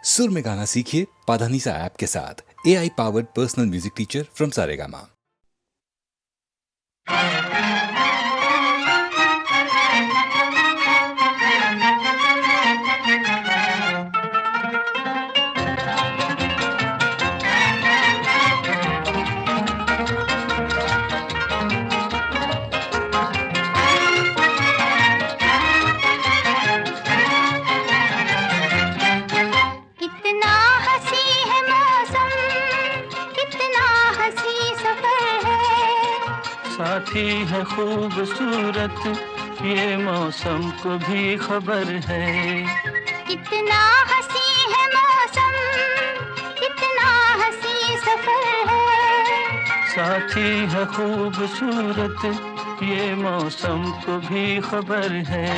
सुर में गाना सीखिए पाधानीसा ऐप के साथ। AI powered personal music teacher from Saregama. साथी है खूबसूरत, ये मौसम को भी खबर है। कितना हंसी है मौसम, कितना हंसी सफर है। साथी है खूबसूरत, ये मौसम को भी खबर है।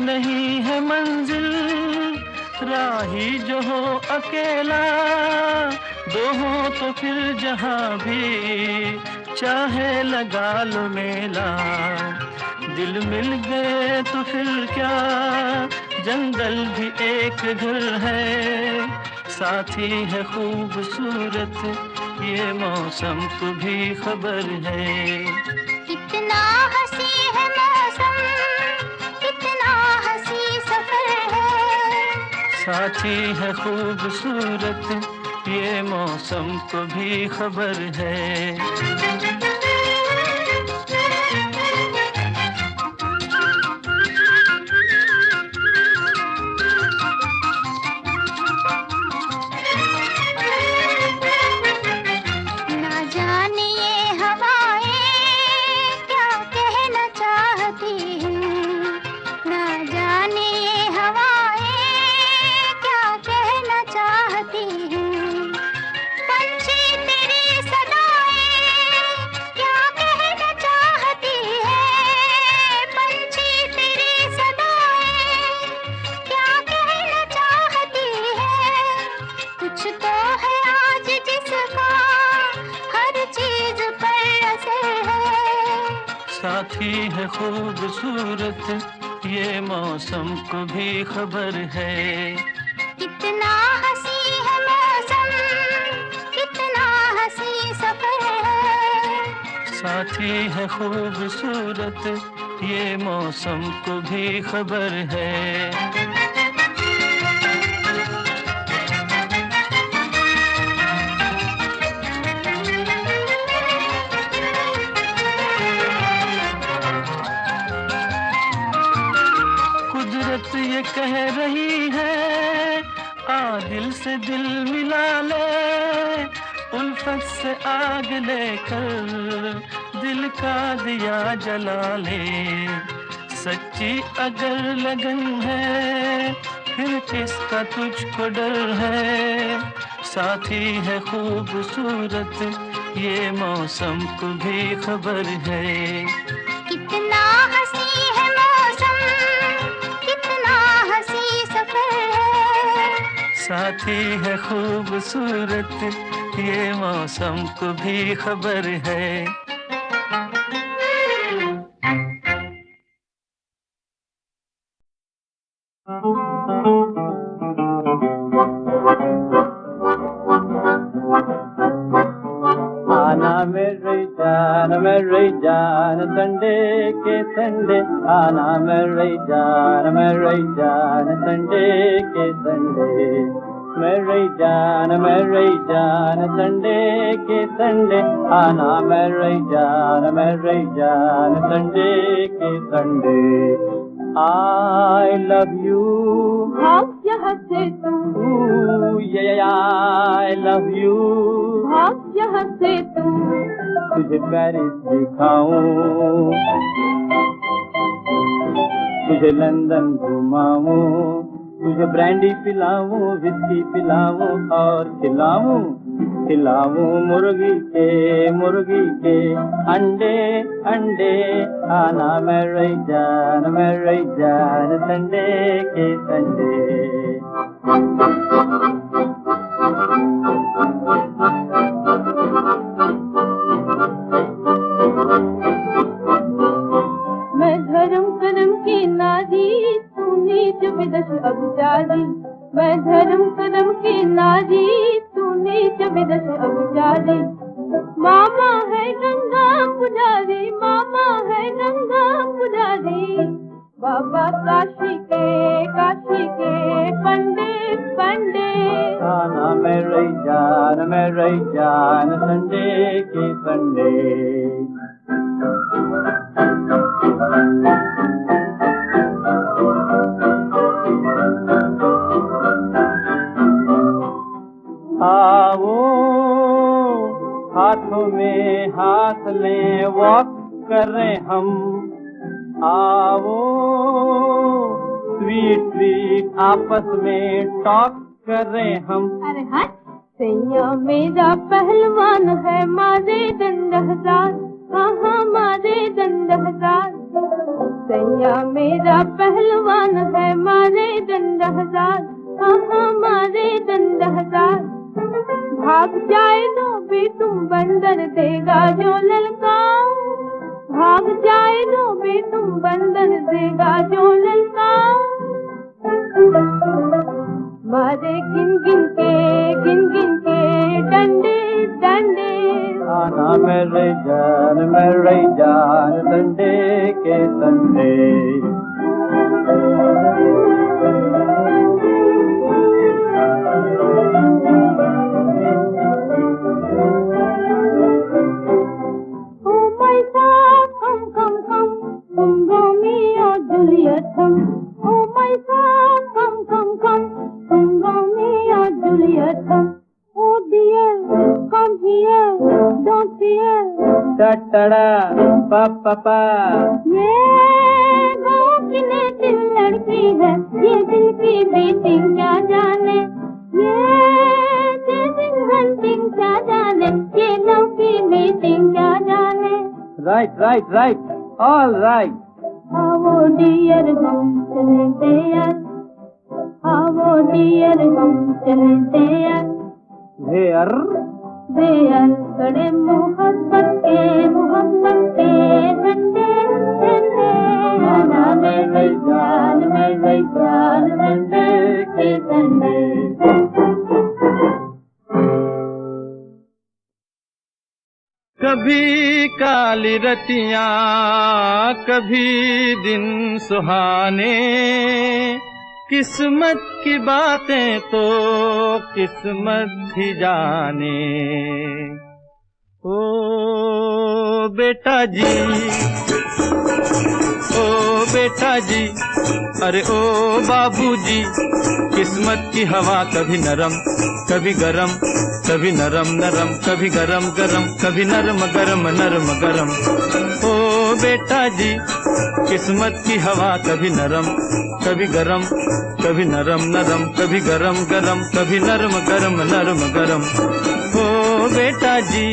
नहीं है मंजिल, राही जो हो अकेला, दो हो तो फिर जहां भी चाहे लगा लो मेला। दिल मिल गए तो फिर क्या, जंगल भी एक घर है। साथी है खूबसूरत, ये मौसम को भी खबर है। कितना हंसी है मौसम, साथी है खूबसूरत, ये मौसम को भी खबर है। साथी है खूबसूरत, ये मौसम को भी खबर है। कितना हंसी है मौसम, कितना हंसी सफर है। साथी है खूबसूरत, ये मौसम को भी खबर है। ये कह रही है, आ दिल से दिल मिला ले, उल्फत से आग लेकर दिल का दिया जला ले। सच्ची अगर लगन है, फिर किसका तुझको डर है। साथी है खूबसूरत, ये मौसम को भी खबर है। कितना हंसी है मौसम, कितना हंसी सफर है। साथी है खूबसूरत, ये मौसम को भी खबर है। मेरी जान संडे के संडे, आना मेरी जान संडे के संडे। मेरी जान संडे के संडे, आना मेरी जान संडे के संडे। I love you, भाग यहाँ से तू, I love you, भाग यहाँ से तू। तुझे पेरिस दिखाऊं, तुझे लंदन घुमाऊं, तुझे ब्रांडी पिलाऊं, विस्की पिलाऊं और खिलाऊं मुर्गी के अंडे अंडे। आना मेरी जान संडे के संडे। कदम कदम की नारी, तूने चविदश अभिचारी। मामा है गंगा पुजारी, मामा है गंगा पुजारी। बाबा काशी के पंडित पंडित। आना मेरी जान संडे के संडे। आओ हाथों में हाथ लें, वॉक कर रहे हम। आओ स्वीट स्वीट आपस में टॉक कर रहे हम। अरे हट, सैया मेरा पहलवान है, मारे दंड हजार। हाँ हाँ मारे दंड हजार। सैया मेरा पहलवान है, मारे दंड हजार। हाँ हाँ मारे दंड हजार। भाग जाए तो भी तुम बंदर, देगा जो ललकाओ। भाग जाए तो भी तुम बंदर, देगा जो ललकाओ। मारे गिन गिन के डंडे डंडे। आना मेरे जान संडे के संडे। पापा ये गाँव की नेटिव लड़की है, ये दिल की बीटिंग क्या जाने। ये चेजिंग हंटिंग क्या जाने, ये लव की मीटिंग क्या जाने। Right all right. आओ डियर हम चलते यार, आओ डियर हम चलते यार। बेयर कड़े मोहब्बत के झंडे झंडे। आना मेरी जान संडे के संडे। कभी काली रतियां, कभी दिन सुहाने। किस्मत की बातें तो किस्मत ही जाने। ओ बेटा जी, ओ बेटा जी, अरे ओ बाबूजी। किस्मत की हवा कभी नरम कभी गरम, कभी नरम नरम कभी गरम गरम, कभी नरम गरम नरम गरम। ओ बेटा जी, किस्मत की हवा कभी नरम कभी गरम, कभी नरम नरम कभी गरम गरम, कभी नरम गरम नरम गरम। ओ बेटा जी।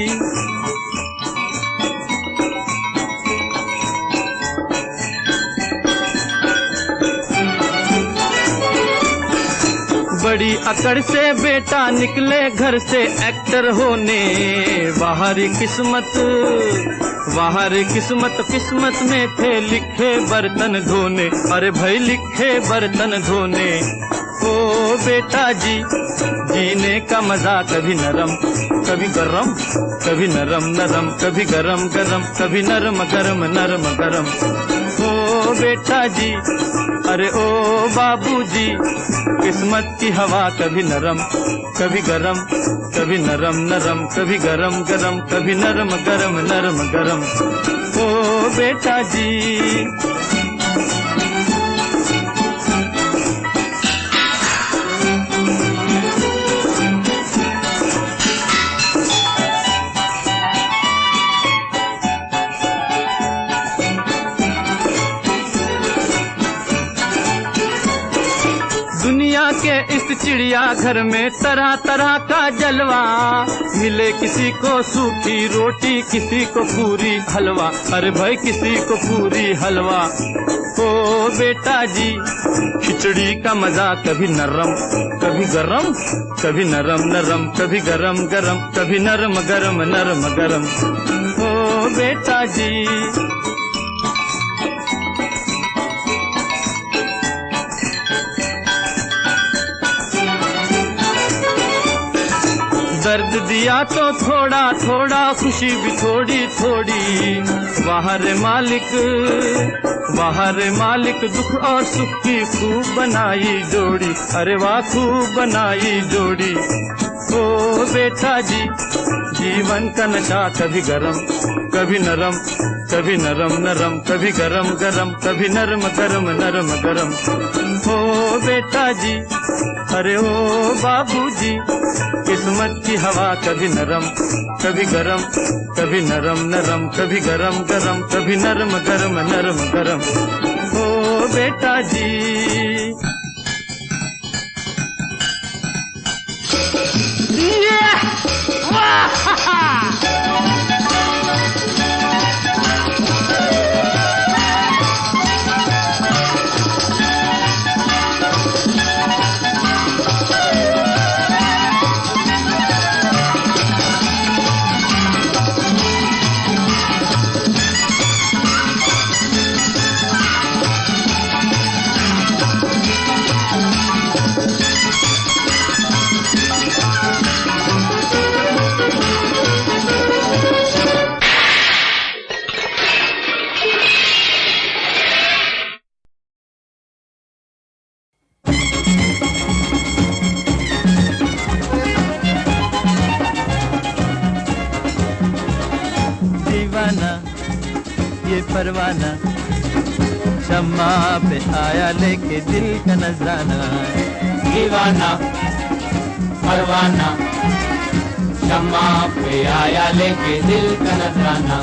बड़ी अकड़ से बेटा निकले घर से एक्टर होने। बाहरी किस्मत किस्मत में थे लिखे बर्तन धोने। अरे भाई लिखे बर्तन धोने। ओ बेटा जी, जीने का मजा कभी नरम कभी गरम, कभी नरम नरम कभी गरम गरम, कभी नरम गरम नरम गरम। ओ बेटा जी, अरे ओ बाबूजी। किस्मत की हवा कभी नरम कभी गरम, कभी नरम नरम कभी गरम गरम, कभी नरम गरम नरम गरम। ओ बेटा जी। दुनिया के इस चिड़िया घर में तरह तरह का जलवा। मिले किसी को सूखी रोटी, किसी को पूरी हलवा। अरे भाई किसी को पूरी हलवा। ओ बेटा जी, खिचड़ी का मजा कभी नरम कभी गरम, कभी नरम नरम कभी गरम गरम, कभी नरम गरम नरम गरम। ओ बेटा जी। दर्द दिया तो थोड़ा थोड़ा, खुशी भी थोड़ी थोड़ी। वहाँ रे मालिक दुख और सुख की खूब बनाई जोड़ी। अरे वाह खूब बनाई जोड़ी। ओ बेटा जी, जीवन का नशा कभी गरम कभी नरम, कभी नरम नरम, कभी गरम गरम, कभी नरम गरम नरम गरम। ओ बेटा जी, अरे ओ बाबूजी, किस्मत की हवा कभी नरम कभी गरम, कभी नरम नरम, कभी गरम गरम, कभी नरम गरम नरम गरम। ओ बेटा जी। ये परवाना शम्मा पे आया लेके दिल का नजराना। दीवाना परवाना शम्मा पे आया लेके दिल का नजराना।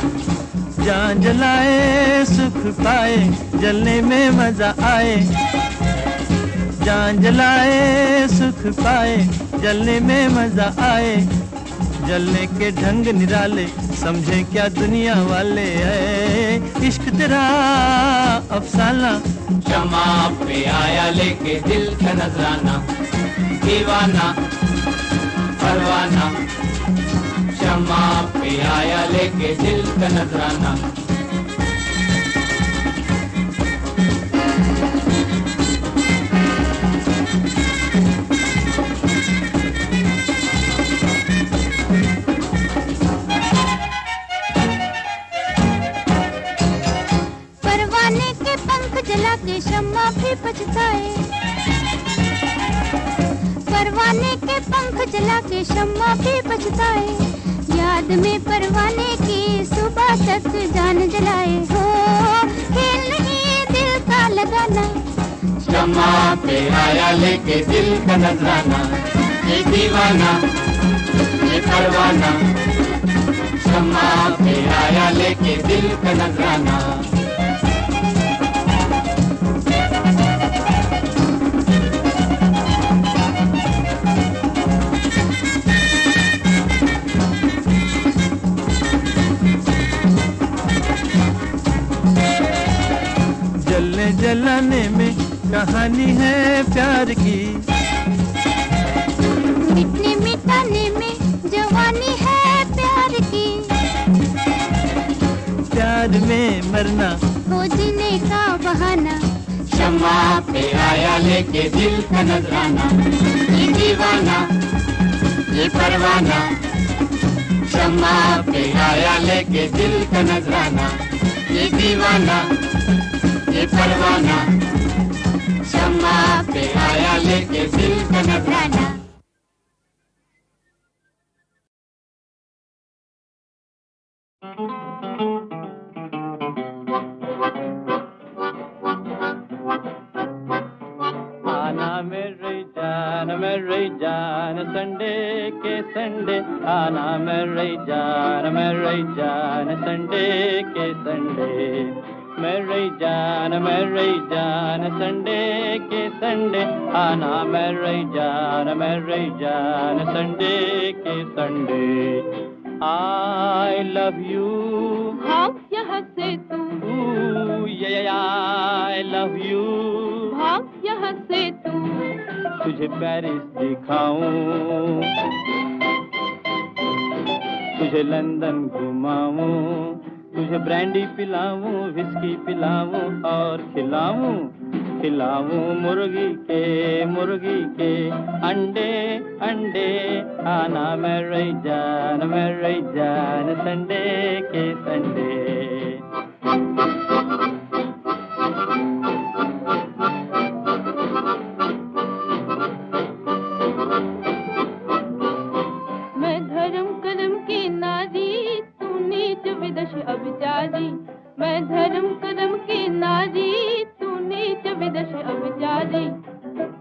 जान जलाए सुख पाए, जलने में मजा आए। जान जलाए सुख पाए, जलने में मजा आए। जलने के ढंग निराले, समझे क्या दुनिया वाले है। इश्क तेरा अफसाना शम्मा पे आया लेके दिल का नजराना। दीवाना परवाना शम्मा पे आया लेके दिल का नजराना। जला के शम्मा भी पछताए। परवाने के पंख जला के शम्मा भी पछताए। याद में परवाने की सुबह तक जान जलाए। हो खेल नहीं दिल का लगाना। शम्मा पे आया लेके दिल का नजराना। ये दीवाना ये परवाना शम्मा पे आया लेके दिल का नजराना। जलने जलाने में कहानी है प्यार की। मिटने मिटाने में जवानी है प्यार की। प्यार में मरना हो जीने का बहाना। शम्मा पे आया लेके दिल का नजराना। ये दीवाना ये परवाना शम्मा पे आया लेके दिल का नजराना। ये दीवाना ये परवाना शम्मा पे आया लेके दिल का नजराना। आना मेरी जान संडे के संडे। आना मेरी जान संडे के संडे। मेरी जान संडे के संडे। आना मेरी जान संडे के संडे। I love you। भाग यहाँ से तू, I love you। भाग यहाँ से तू, तुझे पेरिस दिखाऊं, तुझे लंदन घुमाऊं, तुझे ब्रांडी पिलाऊं, विस्की पिलाऊं और खिलाऊं। खिलाऊं मुर्गी के अंडे अंडे आना मेरी जान संडे के संडे। मैं धर्म कर्म की नारी तू नीच विदश अभिचारी। मैं धर्म कर्म की नारी तू नीच विदश अभिचारी।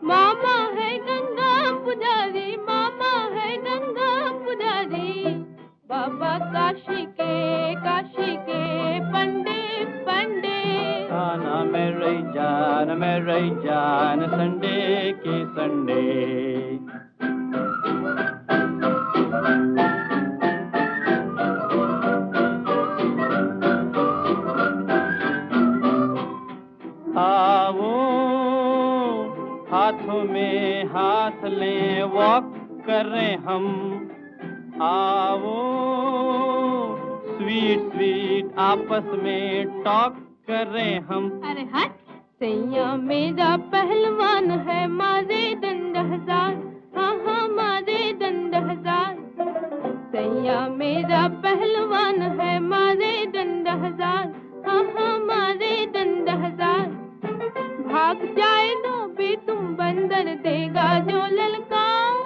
मामा है गंगा पुजारी, मामा है गंगा पुजारी। बाबा काशी के पंडे पंडे आना मेरी जान संडे के संडे। आओ हाथों में हाथ लें वॉक करें हम। आओ स्वीट स्वीट आपस में टॉक करें हम। अरे हट सैया मेरा पहलवान है मारे दंड हजार। हाँ हाँ मारे दंड हजार। सैया मेरा पहलवान है मारे दंड हजार। हाँ हाँ मारे दंड हजार। भाग जाए तो भी तुम बंदर देगा जो ललकाओ।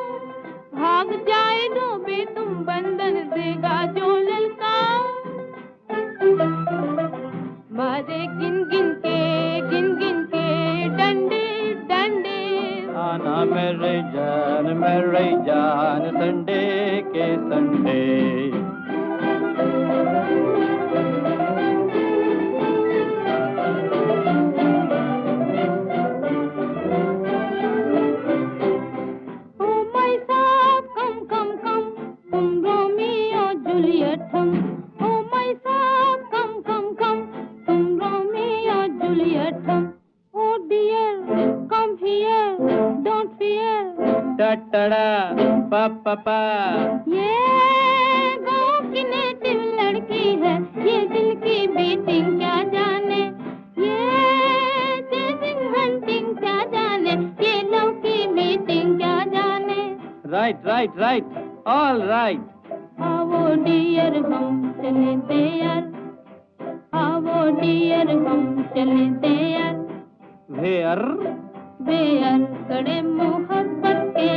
भाग जाए तो भी तुम बंदर देगा जो ललकाओ। मारे गिन गिन के डंडे डंडे। आना मेरी जान संडे के संडे। पापा ये गाँव की नेटिव लड़की है, ये दिल की बीटिंग क्या जाने। ये चेजिंग हंटिंग क्या जाने, ये लव की मीटिंग क्या जाने। Right all right. आओ डियर हम चले दे यार। आओ डियर हम चले दे यार। वेयर कड़े मोहब्बत के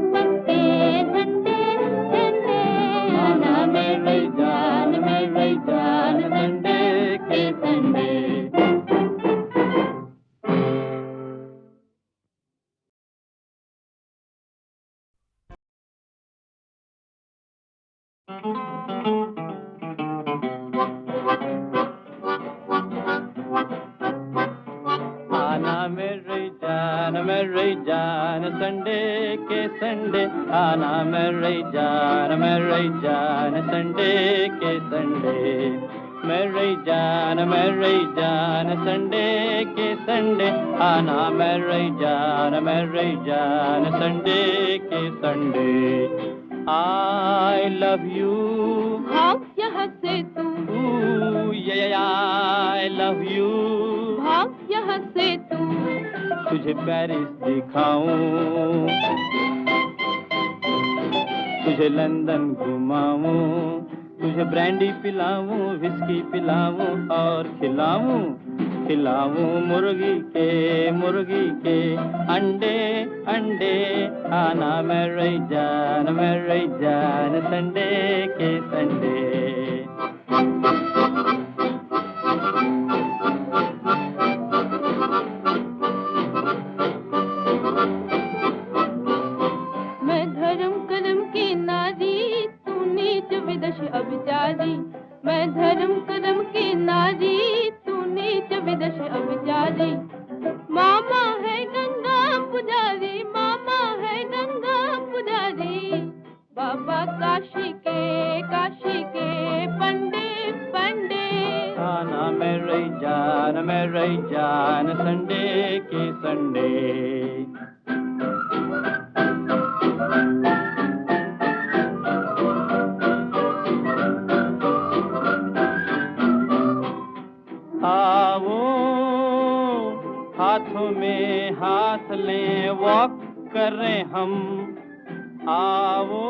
झंडे झंडे। आना मेरी जान संडे के संडे। आना मेरी जान संडे के संडे। आना मेरी जान संडे के संडे। मेरी जान संडे के संडे। आना मेरी जान संडे के संडे। I love you। भाग यहाँ से तू। I love you। भाग यहाँ से तू। तुझे पेरिस दिखाऊं, तुझे लंदन घुमाऊं, तुझे ब्रांडी पिलाऊं, विस्की पिलाऊं और खिलाऊं मुर्गी के अंडे अंडे। आना मेरी जान संडे के संडे। मैं धर्म कर्म की नारी तू नीच विदश अभिचारी। मैं धर्म कर्म की नारी तू नीच विदश अभिचारी। मामा है गंगा पुजारी, मामा है गंगा पुजारी। बाबा काशी के पंडे पंडे। आना मेरी जान संडे के संडे। आओ हाथों करें हम, आओ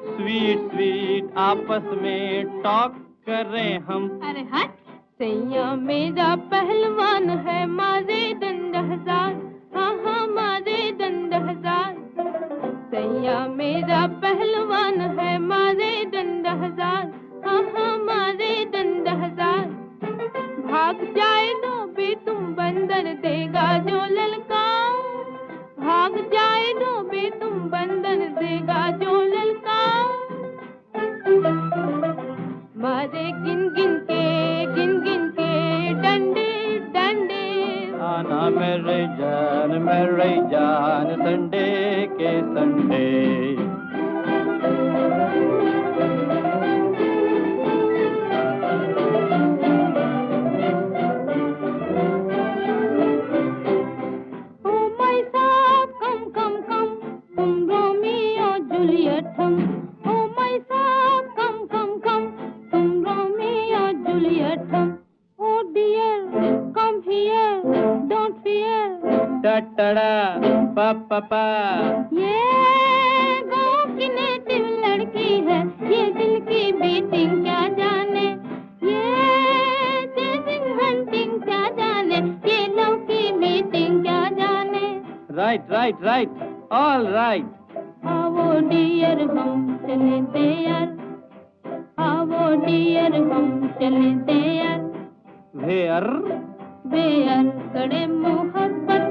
स्वीट स्वीट आपस में टॉक करें हम। अरे हट। सैया मेरा पहलवान है मारे दंड हजार, हाँ हाँ मारे दंड हजार। सैया मेरा पहलवान है मारे दंड हजार, हाँ हाँ मारे दंड हजार। भाग जाए तो भी तुम बंदर देगा जो ललकार, भाग जाए तो भी तुम बंदर देगा जो ललकार। मारे गिन गिन के डंडे डंडे। आना मेरे जान संडे के संडे। पापा ये गाँव की नेटिव लड़की है, ये दिल की बीटिंग क्या जाने, ये चेजिंग हंटिंग क्या जाने, ये लव की मीटिंग क्या जाने। Right right right all right. आओ डियर हम चले देयर, आओ डियर हम चले देयर। वेयर वेयर करे मोहब्बत